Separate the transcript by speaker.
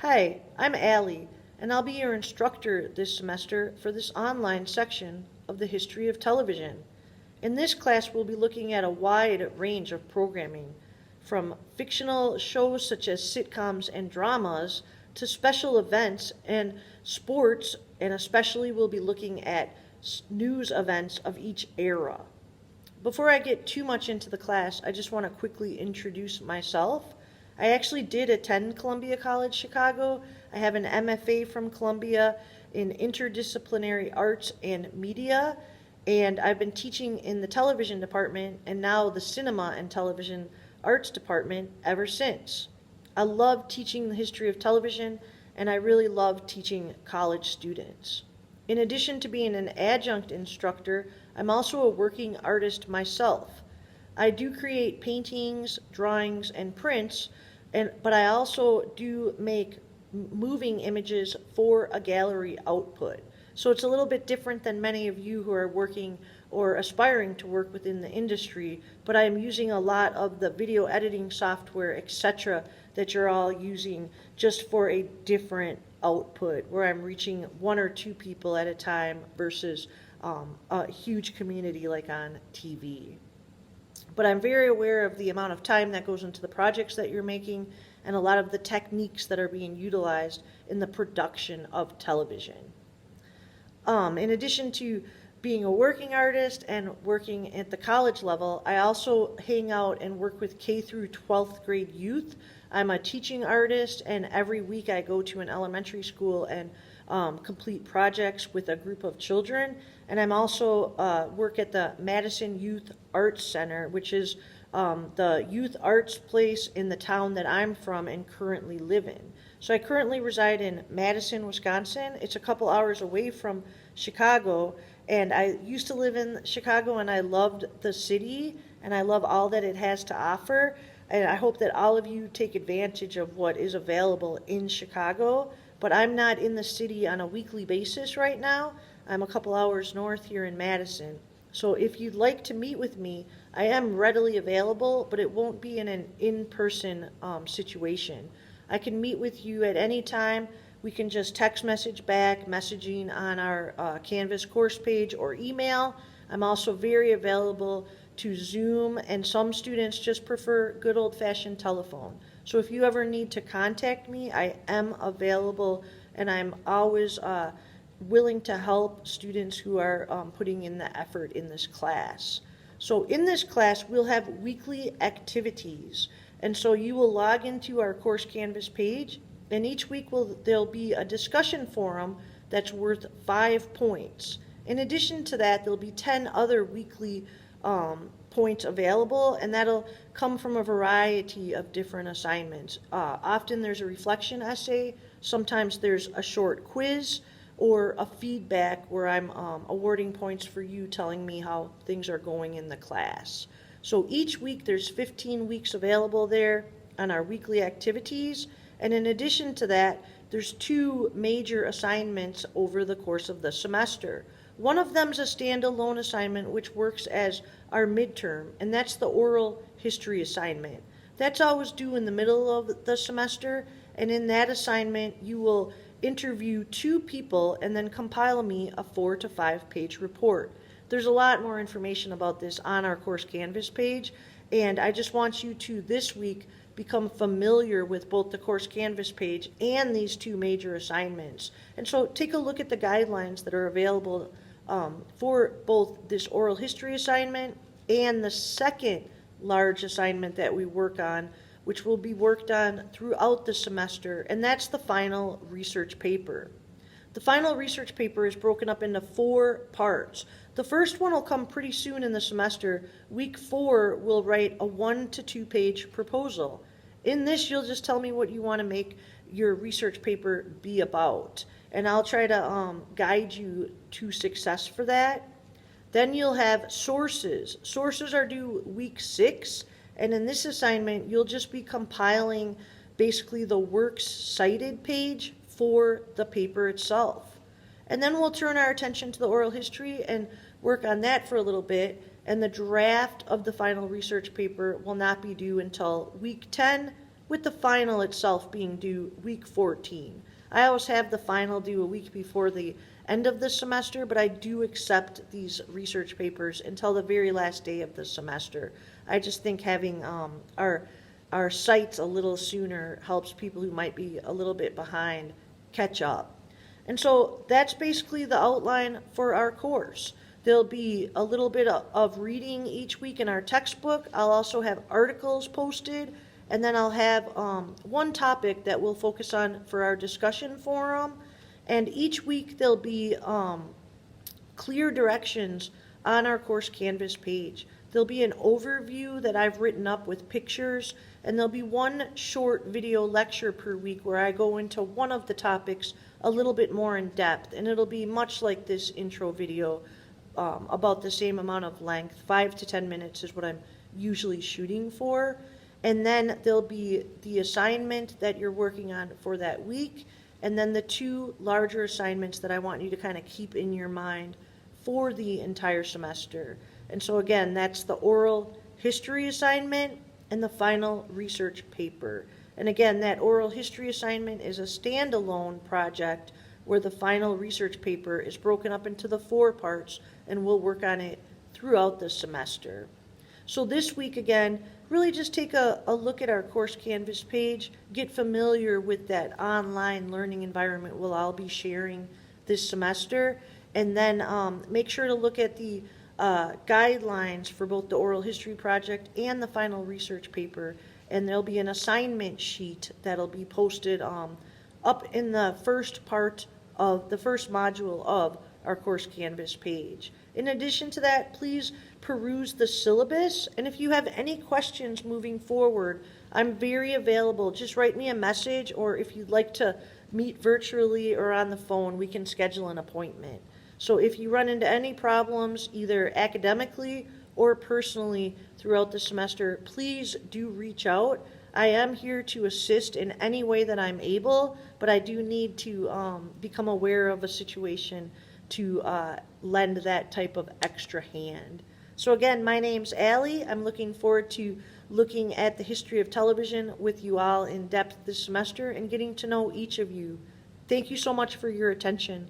Speaker 1: Hi, I'm Ali, and I'll be your instructor this semester for this online section of the history of television. In this class, we'll be looking at a wide range of programming, from fictional shows such as sitcoms and dramas to special events and sports, and especially we'll be looking at news events of each era. Before I get too much into the class, I just want to quickly introduce myself. I actually did attend Columbia College Chicago. I have an MFA from Columbia in interdisciplinary arts and media, and I've been teaching in the television department and now the cinema and television arts department ever since. I love teaching the history of television, and I really love teaching college students. In addition to being an adjunct instructor, I'm also a working artist myself. I do create paintings, drawings, and prints, but I also do make moving images for a gallery output. So it's a little bit different than many of you who are working or aspiring to work within the industry, but I'm using a lot of the video editing software, etc., that you're all using just for a different output, where I'm reaching one or two people at a time versus a huge community like on TV. But I'm very aware of the amount of time that goes into the projects that you're making and a lot of the techniques that are being utilized in the production of television. In addition to being a working artist and working at the college level, I also hang out and work with K through 12th grade youth. I'm a teaching artist, and every week I go to an elementary school and complete projects with a group of children. And I'm also work at the Madison Youth Arts Center, which is the youth arts place in the town that I'm from and currently live in. So I currently reside in Madison, Wisconsin. It's a couple hours away from Chicago, and I used to live in Chicago, and I loved the city, and I love all that it has to offer. And I hope that all of you take advantage of what is available in Chicago. But I'm not in the city on a weekly basis right now. I'm a couple hours north here in Madison. So if you'd like to meet with me, I am readily available, but it won't be in an in-person situation. I can meet with you at any time. We can just text message back, messaging on our Canvas course page or email. I'm also very available to Zoom, and some students just prefer good old-fashioned telephone. So if you ever need to contact me, I am available, and I'm always willing to help students who are putting in the effort in this class. So in this class, we'll have weekly activities, and so you will log into our course Canvas page, and each week there'll be a discussion forum that's worth 5 points. In addition to that, there'll be 10 other weekly points available, and that'll come from a variety of different assignments. Often there's a reflection essay, sometimes there's a short quiz, or a feedback where I'm awarding points for you telling me how things are going in the class. So each week there's 15 weeks available there on our weekly activities, and in addition to that, there's 2 major assignments over the course of the semester. One of them is a standalone assignment which works as our midterm, and that's the oral history assignment. That's always due in the middle of the semester, and in that assignment you will interview 2 people and then compile me a 4 to 5 page report. There's a lot more information about this on our course Canvas page, and I just want you to this week become familiar with both the course Canvas page and these 2 major assignments. And so take a look at the guidelines that are available for both this oral history assignment and the second large assignment that we work on, which will be worked on throughout the semester, and that's the final research paper. The final research paper is broken up into 4 parts. The first one will come pretty soon in the semester. Week 4, we'll write a 1 to 2 page proposal. In this, you'll just tell me what you want to make your research paper be about, and I'll try to guide you to success for that. Then you'll have sources. Sources are due week 6, and in this assignment, you'll just be compiling basically the works cited page for the paper itself. And then we'll turn our attention to the oral history and work on that for a little bit, and the draft of the final research paper will not be due until week 10, with the final itself being due week 14. I always have the final due a week before the end of the semester, but I do accept these research papers until the very last day of the semester. I just think having our sites a little sooner helps people who might be a little bit behind catch up. And so that's basically the outline for our course. There'll be a little bit of reading each week in our textbook. I'll also have articles posted, and then I'll have one topic that we'll focus on for our discussion forum. And each week there'll be clear directions on our course Canvas page. There'll be an overview that I've written up with pictures, and there'll be one short video lecture per week where I go into one of the topics a little bit more in depth, and it'll be much like this intro video, about the same amount of length. 5 to 10 minutes is what I'm usually shooting for. And then there'll be the assignment that you're working on for that week, and then the 2 larger assignments that I want you to kind of keep in your mind for the entire semester. And so again, that's the oral history assignment and the final research paper. And again, that oral history assignment is a standalone project where the final research paper is broken up into the 4 parts, and we'll work on it throughout the semester. So this week, again, really just take a look at our course Canvas page, get familiar with that online learning environment we'll all be sharing this semester, and then make sure to look at the guidelines for both the oral history project and the final research paper. And there'll be an assignment sheet that'll be posted up in the first part of the first module of our course Canvas page. In addition to that, please peruse the syllabus, and if you have any questions moving forward, I'm very available. Just write me a message, or if you'd like to meet virtually or on the phone, we can schedule an appointment. So if you run into any problems, either academically or personally throughout the semester, please do reach out. I am here to assist in any way that I'm able, but I do need to become aware of a situation to lend that type of extra hand. So again, my name's Ali. I'm looking forward to looking at the history of television with you all in depth this semester and getting to know each of you. Thank you so much for your attention.